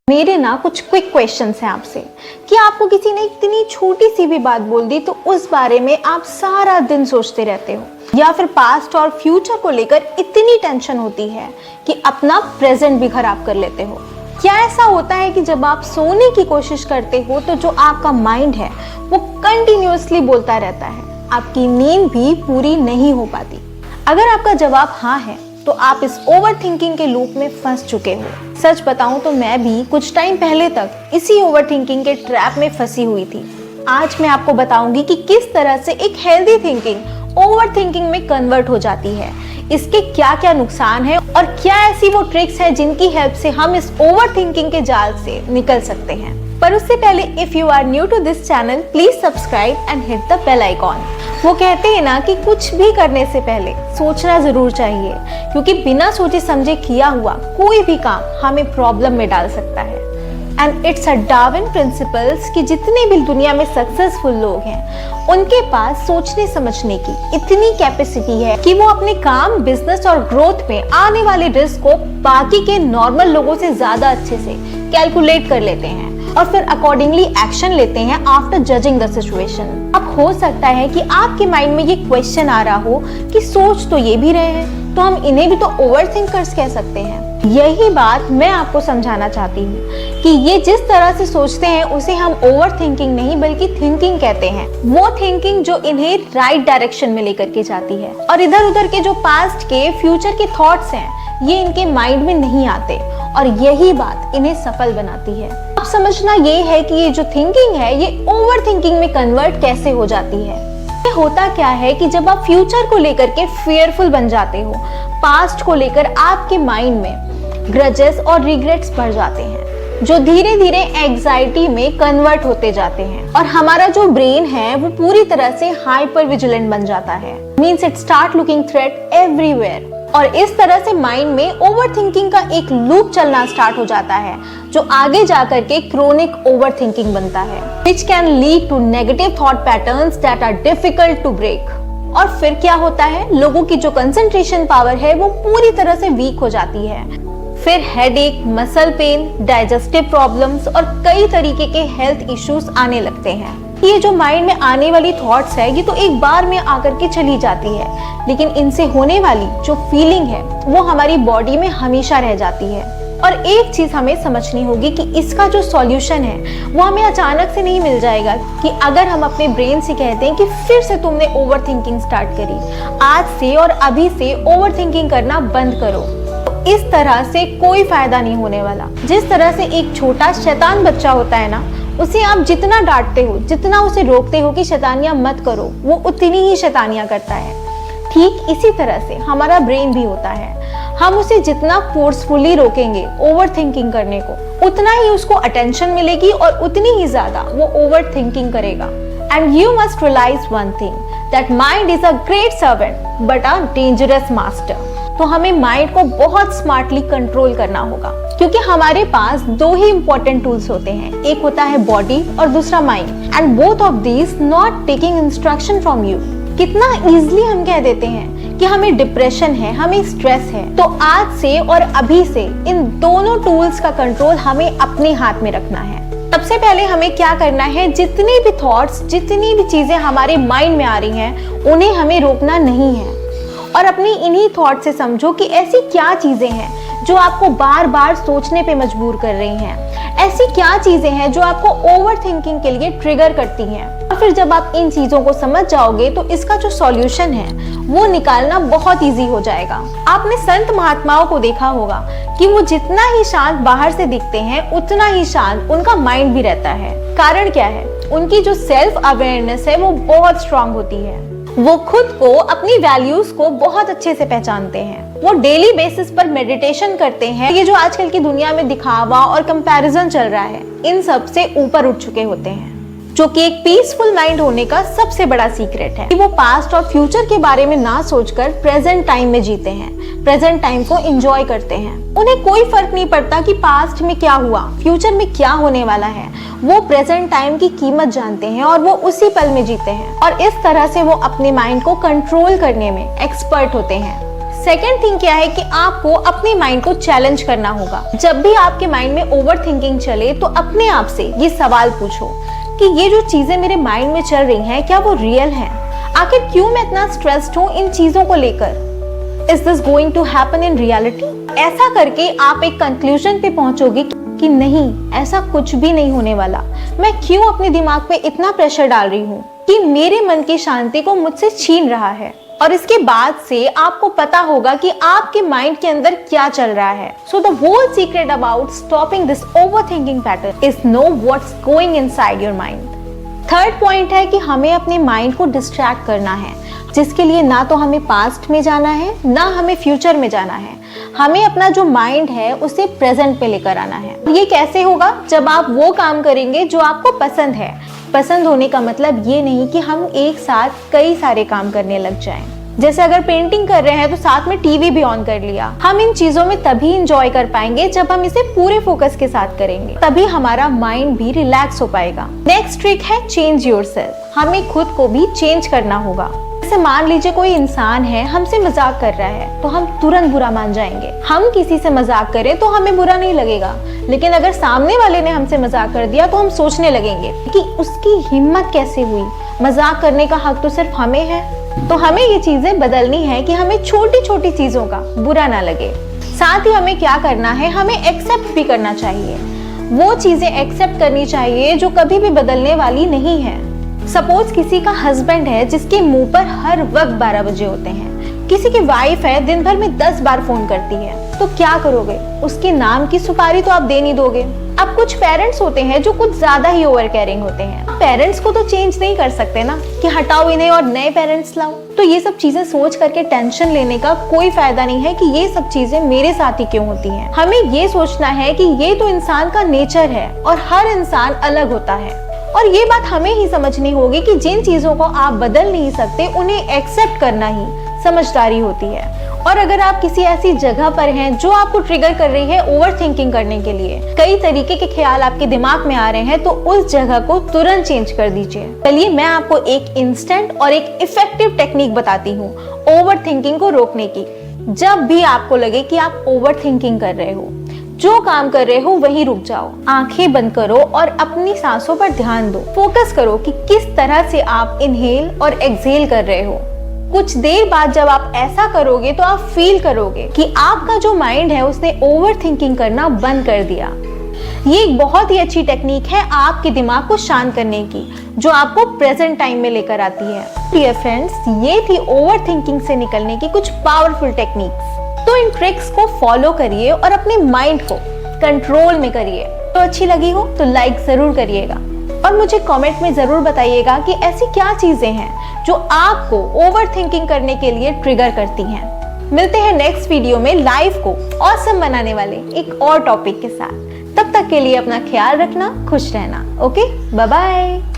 मेरे ना कुछ क्विक क्वेश्चंस हैं आपसे कि आपको किसी ने इतनी छोटी सी भी बात बोल दी तो उस बारे में आप सारा दिन सोचते रहते हो, या फिर पास्ट और फ्यूचर को लेकर इतनी टेंशन होती है कि अपना प्रेजेंट भी खराब कर लेते हो। क्या ऐसा होता है कि जब आप सोने की कोशिश करते हो तो जो आपका माइंड है वो कंटिन्यूअसली बोलता रहता है, आपकी नींद भी पूरी नहीं हो पाती? अगर आपका जवाब हाँ है तो आप इस ओवर थिंकिंग के लूप में फंस चुके हो। सच बताऊं तो मैं भी कुछ टाइम पहले तक इसी ओवर थिंकिंग के ट्रैप में फंसी हुई थी। आज मैं आपको बताऊंगी कि किस तरह से एक हेल्दी थिंकिंग ओवर थिंकिंग में कन्वर्ट हो जाती है, इसके क्या क्या नुकसान है और क्या ऐसी वो ट्रिक्स है जिनकी हेल्प से हम इस ओवर थिंकिंग के जाल से निकल सकते हैं। पर उससे पहले if you are new to this channel please subscribe and hit the bell icon. वो कहते हैं ना कि कुछ भी करने से पहले सोचना जरूर चाहिए, क्योंकि बिना सोचे समझे किया हुआ कोई भी काम हमें प्रॉब्लम में डाल सकता है। And it's a Darwin principles कि जितने भी दुनिया में सक्सेसफुल लोग हैं उनके पास सोचने समझने की इतनी कैपेसिटी है कि वो अपने काम, बिजनेस और ग्रोथ में आने वाले रिस्क को बाकी के नॉर्मल लोगों से ज्यादा अच्छे से कैलकुलेट कर लेते हैं और फिर अकॉर्डिंगली एक्शन लेते हैं आफ्टर जजिंग द सिचुएशन। अब हो सकता है कि आपके माइंड में ये क्वेश्चन आ रहा हो कि सोच तो ये भी रहे हैं तो हम इन्हें भी तो ओवर थिंकर्स कह सकते हैं। यही बात मैं आपको समझाना चाहती हूँ कि ये जिस तरह से सोचते हैं उसे हम ओवर थिंकिंग नहीं बल्कि थिंकिंग कहते हैं। वो थिंकिंग जो इन्हें राइट डायरेक्शन में लेकर के जाती है और इधर उधर के जो पास्ट के, फ्यूचर के थॉट्स हैं ये इनके माइंड में नहीं आते और यही बात इन्हें सफल बनाती है। अब समझना ये है कि ये जो थिंकिंग है ये ओवर थिंकिंग में कन्वर्ट कैसे हो जाती है। ये होता क्या है कि जब आप फ्यूचर को लेकर के फियरफुल बन जाते हो, पास्ट को लेकर आपके माइंड में ग्रजेस और रिग्रेट्स बढ़ जाते हैं जो धीरे धीरे एंजाइटी में कन्वर्ट होते जाते हैं और हमारा जो ब्रेन है वो पूरी तरह से हाइपर विजिलेंट बन जाता है। Means it start looking threat everywhere और इस तरह से माइंड में ओवरथिंकिंग का एक लूप चलना स्टार्ट हो जाता है जो आगे जाकर के क्रोनिक ओवरथिंकिंग बनता है, which can lead to negative thought patterns that are difficult to break. और फिर क्या होता है, लोगों की जो कंसंट्रेशन पावर है वो पूरी तरह से वीक हो जाती है। फिर headache, muscle pain, digestive problems और कई तरीके के हेल्थ इश्यूज आने लगते हैं। ये जो माइंड में आने वाली थॉट्स है ये तो एक बार में आकर के चली जाती है, लेकिन इनसे होने वाली जो फीलिंग है वो हमारी बॉडी में हमेशा रह जाती है। और एक चीज हमें समझनी होगी कि इसका जो सॉल्यूशन है वो हमें अचानक से नहीं मिल जाएगा कि अगर हम अपने ब्रेन से कहते हैं कि फिर से तुमने ओवर थिंकिंग स्टार्ट करी, आज से और अभी से ओवर थिंकिंग करना बंद करो। इस तरह से कोई फायदा नहीं होने वाला। जिस तरह से एक छोटा शैतान बच्चा होता है ना, उसे आप जितना डांटते हो, जितना उसे रोकते हो कि शैतानियां मत करो, वो उतनी ही शैतानियां करता है। ठीक इसी तरह से हमारा ब्रेन भी होता है। हम उसे जितना फोर्सफुली रोकेंगे ओवर थिंकिंग करने को, उतना ही उसको अटेंशन मिलेगी और उतनी ही ज्यादा वो ओवर थिंकिंग करेगा। And you must realise one thing, that mind is a great servant but a dangerous master. तो हमें माइंड को बहुत स्मार्टली कंट्रोल करना होगा, क्योंकि हमारे पास दो ही इंपॉर्टेंट टूल्स होते हैं, एक होता है बॉडी और दूसरा mind. And both of these not taking instruction from you. कितना इजीली हम कह देते हैं कि हमें डिप्रेशन है, हमें स्ट्रेस है, तो आज से और अभी से इन दोनों टूल्स का कंट्रोल हमें अपने हाथ में रखना है। सबसे पहले हमें क्या करना है, जितनी भी थॉट्स, जितनी भी चीजें हमारे माइंड में आ रही हैं उन्हें हमें रोकना नहीं है और अपनी इन्हीं थॉट से समझो कि ऐसी क्या चीजें हैं जो आपको बार बार सोचने पे मजबूर कर रही हैं, ऐसी क्या चीजें हैं जो आपको ओवर थिंकिंग के लिए ट्रिगर करती हैं। और फिर जब आप इन चीजों को समझ जाओगे तो इसका जो सॉल्यूशन है वो निकालना बहुत इजी हो जाएगा। आपने संत महात्माओं को देखा होगा कि वो जितना ही शांत बाहर से दिखते हैं उतना ही शांत उनका माइंड भी रहता है। कारण क्या है, उनकी जो सेल्फ अवेयरनेस है वो बहुत स्ट्रांग होती है। वो खुद को, अपनी वैल्यूज को बहुत अच्छे से पहचानते हैं। वो डेली बेसिस पर मेडिटेशन करते हैं। ये जो आजकल की दुनिया में दिखावा और कंपैरिजन चल रहा है, इन सब से ऊपर उठ चुके होते हैं, जो कि एक पीसफुल माइंड होने का सबसे बड़ा सीक्रेट है कि वो पास्ट और फ्यूचर के बारे में ना सोचकर प्रेजेंट टाइम में जीते हैं, प्रेजेंट टाइम को एंजॉय करते हैं। उन्हें कोई फर्क नहीं पड़ता कि पास्ट में क्या हुआ, फ्यूचर में क्या होने वाला है। वो प्रेजेंट टाइम की कीमत जानते हैं और वो उसी पल में जीते हैं और इस तरह से वो अपने माइंड को कंट्रोल करने में एक्सपर्ट होते हैं। सेकेंड थिंग क्या है कि आपको अपने माइंड को चैलेंज करना होगा। जब भी आपके माइंड में ओवर थिंकिंग चले तो अपने आप से ये सवाल पूछो कि ये जो चीजें मेरे माइंड में चल रही हैं क्या वो रियल हैं? आखिर क्यों मैं इतना स्ट्रेस्ड हूँ इन चीजों को लेकर? Is this going to happen in reality? ऐसा करके आप एक कंक्लूजन पे पहुंचोगे कि नहीं, ऐसा कुछ भी नहीं होने वाला। मैं क्यों अपने दिमाग पे इतना प्रेशर डाल रही हूँ कि मेरे मन की शांति को मुझसे छीन रहा है। और इसके बाद से आपको पता होगा कि आपके माइंड के अंदर क्या चल रहा है। So the whole secret about stopping this overthinking pattern is know what's going inside your mind. Third point है कि हमें अपने माइंड को डिस्ट्रैक्ट करना है, जिसके लिए ना तो हमें पास्ट में जाना है ना हमें फ्यूचर में जाना है। हमें अपना जो माइंड है उसे प्रेजेंट पे लेकर आना है। ये कैसे होगा? जब आप वो काम करेंगे जो आपको पसंद है। पसंद होने का मतलब ये नहीं कि हम एक साथ कई सारे काम करने लग जाएं। जैसे अगर पेंटिंग कर रहे हैं तो साथ में टीवी भी ऑन कर लिया। हम इन चीजों में तभी इंजॉय कर पाएंगे जब हम इसे पूरे फोकस के साथ करेंगे, तभी हमारा माइंड भी रिलैक्स हो पाएगा। नेक्स्ट ट्रिक है चेंज योरसेल्फ। हमें खुद को भी चेंज करना होगा। जैसे मान लीजिए कोई इंसान है हमसे मजाक कर रहा है तो हम तुरंत बुरा मान जाएंगे। हम किसी से मजाक करें तो हमें बुरा नहीं लगेगा, लेकिन अगर सामने वाले ने हमसे मजाक कर दिया तो हम सोचने लगेंगे कि उसकी हिम्मत कैसे हुई, मजाक करने का हक तो सिर्फ हमें है। तो हमें ये चीजें बदलनी है कि हमें छोटी छोटी चीजों का बुरा ना लगे। साथ ही हमें क्या करना है, हमें एक्सेप्ट भी करना चाहिए। वो चीजें एक्सेप्ट करनी चाहिए जो कभी भी बदलने वाली नहीं है। सपोज किसी का हस्बैंड है जिसके मुंह पर हर वक्त 12 बजे होते हैं। किसी की वाइफ है दिन भर में 10 बार फोन करती है, तो क्या करोगे? उसके नाम की सुपारी तो आप दे नहीं दोगे। अब कुछ पेरेंट्स होते हैं जो कुछ ज्यादा ही ओवर केयरिंग होते हैं। पेरेंट्स को तो चेंज नहीं कर सकते ना कि हटाओ इन्हें और नए पेरेंट्स लाओ। तो ये सब चीजें सोच करके टेंशन लेने का कोई फायदा नहीं है कि ये सब चीजें मेरे साथ ही क्यों होती हैं। हमें ये सोचना है कि ये तो इंसान का नेचर है और हर इंसान अलग होता है। और ये बात हमें ही समझनी होगी कि जिन चीजों को आप बदल नहीं सकते उन्हें एक्सेप्ट करना ही समझदारी होती है। और अगर आप किसी ऐसी जगह पर हैं जो आपको ट्रिगर कर रही है ओवर थिंकिंग करने के लिए, कई तरीके के ख्याल आपके दिमाग में आ रहे हैं, तो उस जगह को तुरंत चेंज कर दीजिए। चलिए मैं आपको एक इंस्टेंट और एक इफेक्टिव टेक्निक बताती हूँ ओवर थिंकिंग को रोकने की। जब भी आपको लगे कि आप ओवर थिंकिंग कर रहे हो, जो काम कर रहे हो वहीं रुक जाओ, आंखें बंद करो और अपनी सांसों पर ध्यान दो। फोकस करो कि किस तरह से आप इनहेल और एक्सहेल कर रहे हो। कुछ देर बाद जब आप ऐसा करोगे तो आप फील करोगे कि आपका जो माइंड है उसने ओवर थिंकिंग करना बंद कर दिया। ये एक बहुत ही अच्छी टेक्निक है आपके दिमाग को शांत करने की, जो आपको प्रेजेंट टाइम में लेकर आती है। डियर फ्रेंड्स, ये थी ओवर थिंकिंग से निकलने की कुछ पावरफुल टेक्निक्स। तो इन ट्रिक्स को फॉलो करिए और अपने माइंड को कंट्रोल में करिए। तो अच्छी लगी हो तो लाइक जरूर करिएगा और मुझे कमेंट में जरूर बताइएगा कि ऐसी क्या चीजें हैं जो आपको ओवर थिंकिंग करने के लिए ट्रिगर करती हैं। मिलते हैं नेक्स्ट वीडियो में लाइफ को ऑसम बनाने वाले एक और टॉपिक के साथ। तब तक के लिए अपना ख्याल रखना, खुश रहना। Okay, bye bye.